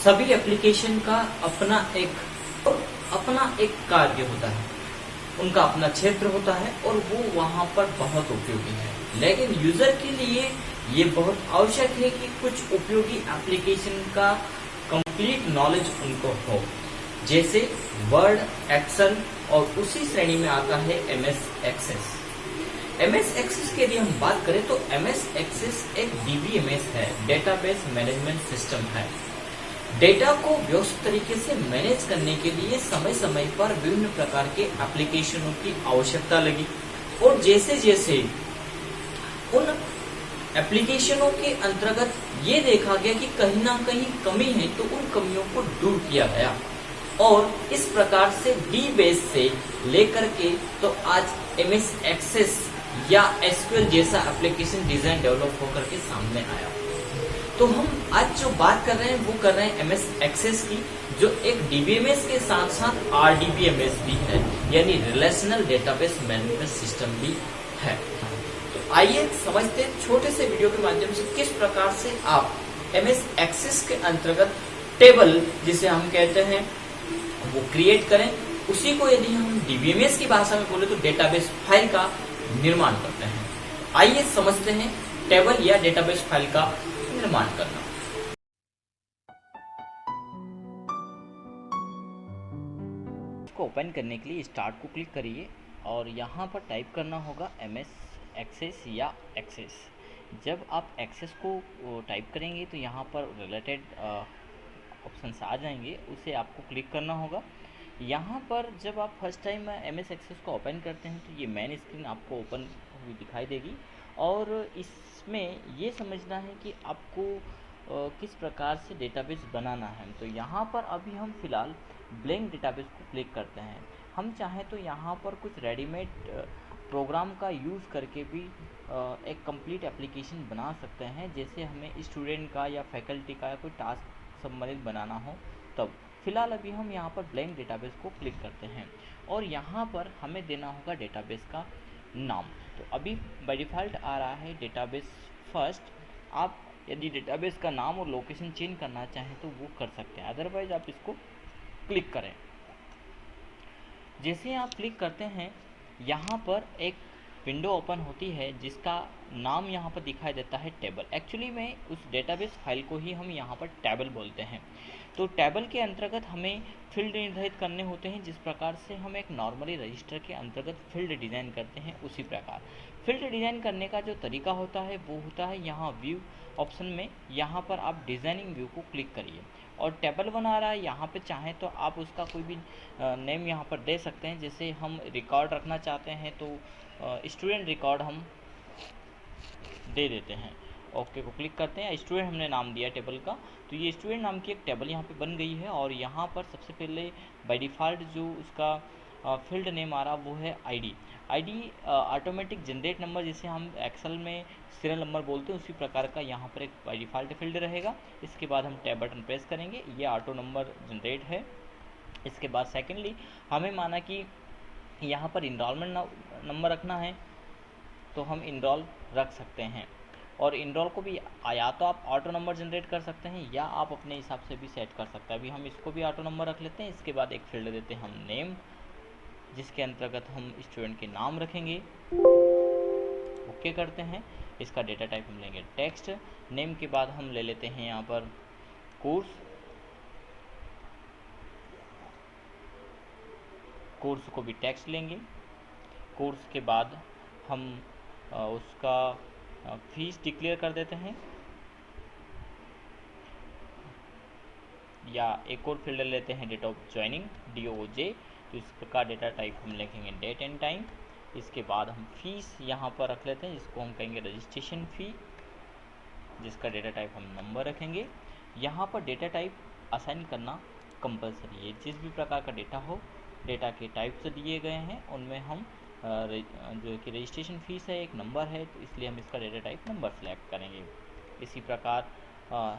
सभी एप्लीकेशन का अपना एक कार्य होता है, उनका अपना क्षेत्र होता है और वो वहां पर बहुत उपयोगी है। लेकिन यूजर के लिए ये बहुत आवश्यक है कि कुछ उपयोगी एप्लीकेशन का कंप्लीट नॉलेज उनको हो, जैसे वर्ड, एक्सेल और उसी श्रेणी में आता है एमएस एक्सेस। एमएस एक्सेस की यदि हम बात करें तो एमएस एक्सेस एक डीबीएमएस है, डेटाबेस मैनेजमेंट सिस्टम है। डेटा को व्यवस्थित तरीके से मैनेज करने के लिए समय समय पर विभिन्न प्रकार के एप्लीकेशनों की आवश्यकता लगी और जैसे जैसे उन एप्लीकेशनों के अंतर्गत ये देखा गया कि कहीं ना कहीं कमी है, तो उन कमियों को दूर किया गया और इस प्रकार से डी बेस से लेकर के तो आज एमएस एक्सेस या एसक्यूएल जैसा एप्लीकेशन डिजाइन डेवलप होकर के सामने आया। तो हम आज जो बात कर रहे हैं वो कर रहे हैं एमएस एक्सेस की, जो एक डीबीएमएस के साथ साथ आरडीबीएमएस भी है, यानी रिलेशनल डेटाबेस मैनेजमेंट सिस्टम भी है। तो आइए समझते हैं छोटे से वीडियो के माध्यम से किस प्रकार से आप एमएस एक्सेस के अंतर्गत टेबल जिसे हम कहते हैं वो क्रिएट करें। उसी को यदि हम डीबीएमएस की भाषा में बोले तो डेटाबेस फाइल का निर्माण करते हैं। आइए समझते हैं टेबल या डेटाबेस फाइल का निर्माण करना। इसको ओपन करने के लिए स्टार्ट को क्लिक करिए और यहाँ पर टाइप करना होगा एमएस एक्सेस या एक्सेस। जब आप एक्सेस को टाइप करेंगे तो यहाँ पर रिलेटेड ऑप्शंस आ जाएंगे, उसे आपको क्लिक करना होगा। यहाँ पर जब आप फर्स्ट टाइम एमएस एक्सेस को ओपन करते हैं तो ये मेन स्क्रीन आपको ओपन हुई दिखाई देगी और इसमें ये समझना है कि आपको किस प्रकार से डेटाबेस बनाना है। तो यहाँ पर अभी हम फिलहाल ब्लैंक डेटाबेस को क्लिक करते हैं। हम चाहें तो यहाँ पर कुछ रेडीमेड प्रोग्राम का यूज़ करके भी एक कंप्लीट एप्लीकेशन बना सकते हैं, जैसे हमें स्टूडेंट का या फैकल्टी का या कोई टास्क संबंधित बनाना हो तब। फिलहाल अभी हम यहाँ पर ब्लैंक डेटाबेस को क्लिक करते हैं और यहाँ पर हमें देना होगा डेटाबेस का नाम। तो अभी बाय डिफ़ॉल्ट आ रहा है डेटाबेस फर्स्ट। आप यदि डेटाबेस का नाम और लोकेशन चेंज करना चाहें तो वो कर सकते हैं, अदरवाइज आप इसको क्लिक करें। जैसे आप क्लिक करते हैं यहाँ पर एक विंडो ओपन होती है जिसका नाम यहाँ पर दिखाई देता है टेबल। एक्चुअली में उस डेटाबेस फाइल को ही हम यहाँ पर टेबल बोलते हैं। तो टेबल के अंतर्गत हमें फील्ड निर्धारित करने होते हैं, जिस प्रकार से हम एक नॉर्मली रजिस्टर के अंतर्गत फील्ड डिज़ाइन करते हैं उसी प्रकार फील्ड डिज़ाइन करने का जो तरीका होता है वो होता है यहाँ व्यू ऑप्शन में, यहाँ पर आप डिज़ाइनिंग व्यू को क्लिक करिए और टेबल बना रहा है। यहाँ पे चाहें तो आप उसका कोई भी नेम यहाँ पर दे सकते हैं। जैसे हम रिकॉर्ड रखना चाहते हैं तो स्टूडेंट रिकॉर्ड हम दे देते हैं। ओके को क्लिक करते हैं, स्टूडेंट हमने नाम दिया टेबल का, तो ये स्टूडेंट नाम की एक टेबल यहाँ पे बन गई है। और यहाँ पर सबसे पहले बाय डिफ़ॉल्ट जो उसका फील्ड नेम आ रहा वो है आईडी ऑटोमेटिक जनरेट नंबर, जिसे हम एक्सेल में सीरियल नंबर बोलते हैं, उसी प्रकार का यहाँ पर एक बाय डिफ़ॉल्ट फील्ड रहेगा। इसके बाद हम टैब बटन प्रेस करेंगे, ये ऑटो नंबर जनरेट है। इसके बाद सेकेंडली हमें माना कि यहाँ पर इनरोलमेंट नंबर रखना है तो हम इनरोल रख सकते हैं। और इनरोल को भी या तो आप ऑटो नंबर जनरेट कर सकते हैं या आप अपने हिसाब से भी सेट कर सकते हैं। अभी हम इसको भी ऑटो नंबर रख लेते हैं। इसके बाद एक फील्ड देते हैं हम नेम, जिसके अंतर्गत हम स्टूडेंट के नाम रखेंगे। ओके करते हैं। इसका डेटा टाइप हम लेंगे टेक्स्ट। नेम के बाद हम ले लेते हैं यहाँ पर कोर्स को भी टेक्स्ट लेंगे। कोर्स के बाद हम उसका फीस डिक्लेयर कर देते हैं, या एक और फील्ड लेते हैं डेट ऑफ ज्वाइनिंग DOJ। तो इस प्रकार डेटा टाइप हम लिखेंगे डेट एंड टाइम। इसके बाद हम फीस यहाँ पर रख लेते हैं, जिसको हम कहेंगे रजिस्ट्रेशन फ़ी, जिसका डेटा टाइप हम नंबर रखेंगे। यहाँ पर डेटा टाइप असाइन करना कंपलसरी है। जिस भी प्रकार का डेटा हो, डेटा के टाइप्स दिए गए हैं उनमें हम जो कि रजिस्ट्रेशन फ़ीस है एक नंबर है, तो इसलिए हम इसका डेटा टाइप नंबर सेलेक्ट करेंगे। इसी प्रकार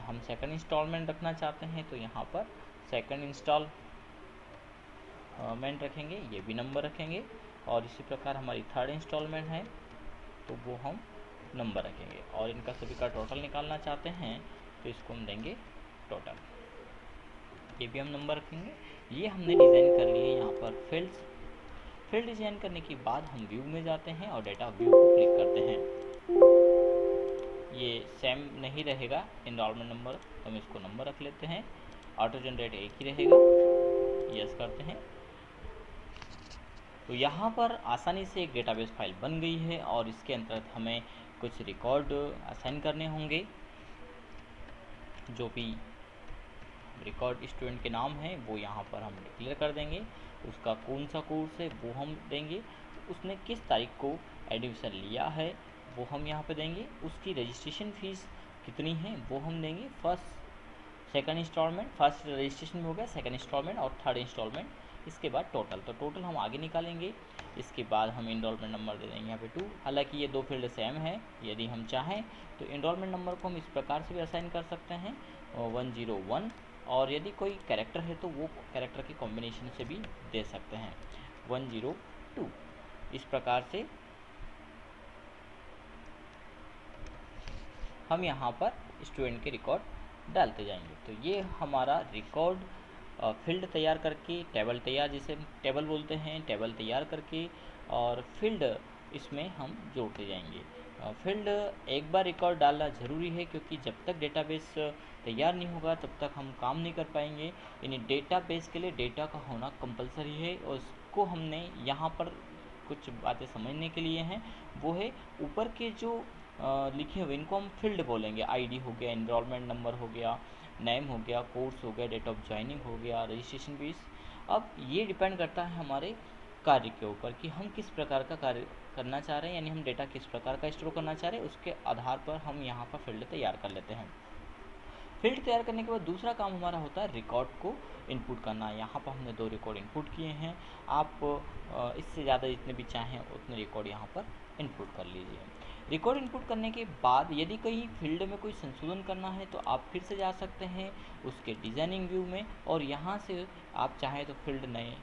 हम सेकंड इंस्टॉलमेंट रखना चाहते हैं तो यहाँ पर सेकंड इंस्टॉलमेंट रखेंगे, ये भी नंबर रखेंगे। और इसी प्रकार हमारी थर्ड इंस्टॉलमेंट है तो वो हम नंबर रखेंगे। और इनका सभी का टोटल निकालना चाहते हैं तो इसको हम देंगे टोटल। ये भी हम नंबर रखेंगे। ये हमने डिज़ाइन कर लिए यहाँ पर फील्ड डिज़ाइन करने के बाद हम व्यू में जाते हैं और डेटा व्यू को क्लिक करते हैं। ये सेम नहीं रहेगा एनरोलमेंट नंबर, तो हम इसको नंबर रख लेते हैं। ऑटो जनरेट एक ही रहेगा, यस करते हैं। तो यहाँ पर आसानी से एक डेटाबेस फाइल बन गई है और इसके अंतर्गत हमें कुछ रिकॉर्ड असाइन करने होंगे। जो भी रिकॉर्ड स्टूडेंट के नाम है वो यहाँ पर हम डिक्लेयर कर देंगे। उसका कौन सा कोर्स है वो हम देंगे। उसने किस तारीख को एडमिशन लिया है वो हम यहाँ पे देंगे। उसकी रजिस्ट्रेशन फ़ीस कितनी है वो हम देंगे। सेकंड इंस्टॉलमेंट, फर्स्ट रजिस्ट्रेशन हो गया, सेकंड इंस्टॉलमेंट और थर्ड इंस्टॉलमेंट। इसके बाद टोटल, तो टोटल हम आगे निकालेंगे। इसके बाद हम इनरोलमेंट नंबर दे देंगे यहाँ पे 2। हालांकि ये दो फील्ड सेम है, यदि हम चाहें तो इनरोलमेंट नंबर को हम इस प्रकार से भी असाइन कर सकते हैं 101, और यदि कोई कैरेक्टर है तो वो कैरेक्टर के कॉम्बिनेशन से भी दे सकते हैं 102। इस प्रकार से हम यहाँ पर स्टूडेंट के रिकॉर्ड डालते जाएंगे। तो ये हमारा रिकॉर्ड फील्ड तैयार करके, टेबल तैयार, जिसे टेबल बोलते हैं, टेबल तैयार करके और फील्ड इसमें हम जोड़ते जाएंगे। फील्ड एक बार रिकॉर्ड डालना ज़रूरी है, क्योंकि जब तक डेटाबेस तैयार नहीं होगा तब तक हम काम नहीं कर पाएंगे। यानी डेटाबेस के लिए डेटा का होना कंपलसरी है, और उसको हमने यहाँ पर कुछ बातें समझने के लिए हैं। वो है ऊपर के जो लिखे हुए, इनको हम फील्ड बोलेंगे। आईडी हो गया, एनरोलमेंट नंबर हो गया, नेम हो गया, कोर्स हो गया, डेट ऑफ ज्वाइनिंग हो गया, रजिस्ट्रेशन फीस। अब ये डिपेंड करता है हमारे कार्य के ऊपर कि हम किस प्रकार का कार्य करना चाह रहे हैं, यानी हम डेटा किस प्रकार का स्टोर करना चाह रहे हैं, उसके आधार पर हम यहाँ पर फील्ड तैयार कर लेते हैं। फील्ड तैयार करने के बाद दूसरा काम हमारा होता है रिकॉर्ड को इनपुट करना। यहाँ पर हमने 2 रिकॉर्ड इनपुट किए हैं। आप इससे ज़्यादा जितने भी चाहें उतने रिकॉर्ड यहाँ पर इनपुट कर लीजिए। रिकॉर्ड इनपुट करने के बाद यदि कहीं फील्ड में कोई संशोधन करना है तो आप फिर से जा सकते हैं उसके डिज़ाइनिंग व्यू में, और यहाँ से आप चाहें तो फील्ड नए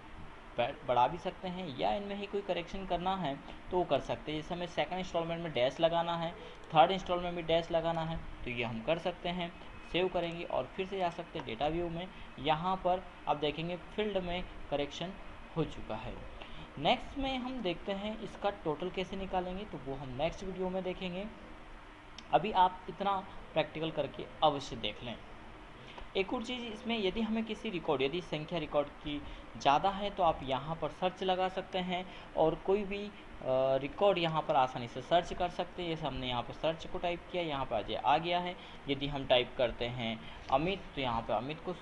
बढ़ा भी सकते हैं, या इनमें ही कोई करेक्शन करना है तो वो कर सकते हैं। जैसे हमें सेकंड इंस्टॉलमेंट में डैश लगाना है, थर्ड इंस्टॉलमेंट में डैश लगाना है, तो ये हम कर सकते हैं। सेव करेंगे और फिर से जा सकते हैं डेटा व्यू में। यहाँ पर आप देखेंगे फील्ड में करेक्शन हो चुका है। नेक्स्ट में हम देखते हैं इसका टोटल कैसे निकालेंगे, तो वो हम नेक्स्ट वीडियो में देखेंगे। अभी आप इतना प्रैक्टिकल करके अवश्य देख लें। एक और चीज़ इसमें, यदि हमें किसी रिकॉर्ड, यदि संख्या रिकॉर्ड की ज़्यादा है तो आप यहाँ पर सर्च लगा सकते हैं और कोई भी रिकॉर्ड यहाँ पर आसानी से सर्च कर सकते हैं। जैसे हमने यहाँ पर सर्च को टाइप किया, यहाँ पर आ गया है। यदि हम टाइप करते हैं अमित, तो यहाँ पर अमित को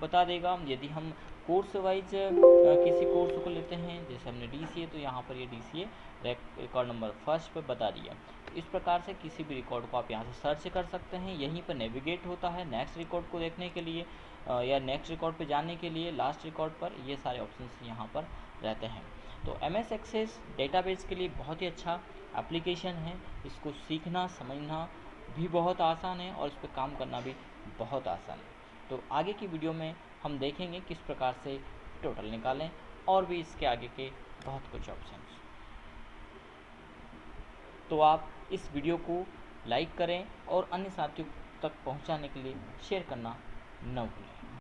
बता देगा। यदि हम कोर्स वाइज किसी कोर्स को लेते हैं, जैसे हमने DCA, तो यहाँ पर ये DCA रिकॉर्ड नंबर फर्स्ट पे बता दिया। इस प्रकार से किसी भी रिकॉर्ड को आप यहाँ से सर्च कर सकते हैं। यहीं पर नेविगेट होता है नेक्स्ट रिकॉर्ड को देखने के लिए, या नेक्स्ट रिकॉर्ड पे जाने के लिए लास्ट रिकॉर्ड पर, ये सारे ऑप्शंस यहाँ पर रहते हैं। तो MS एक्सेस डेटाबेस के लिए बहुत ही अच्छा एप्लीकेशन है। इसको सीखना समझना भी बहुत आसान है और इस पर काम करना भी बहुत आसान है। तो आगे की वीडियो में हम देखेंगे किस प्रकार से टोटल निकालें, और भी इसके आगे के बहुत कुछ ऑप्शंस। तो आप इस वीडियो को लाइक करें और अन्य साथियों तक पहुंचाने के लिए शेयर करना न भूलें।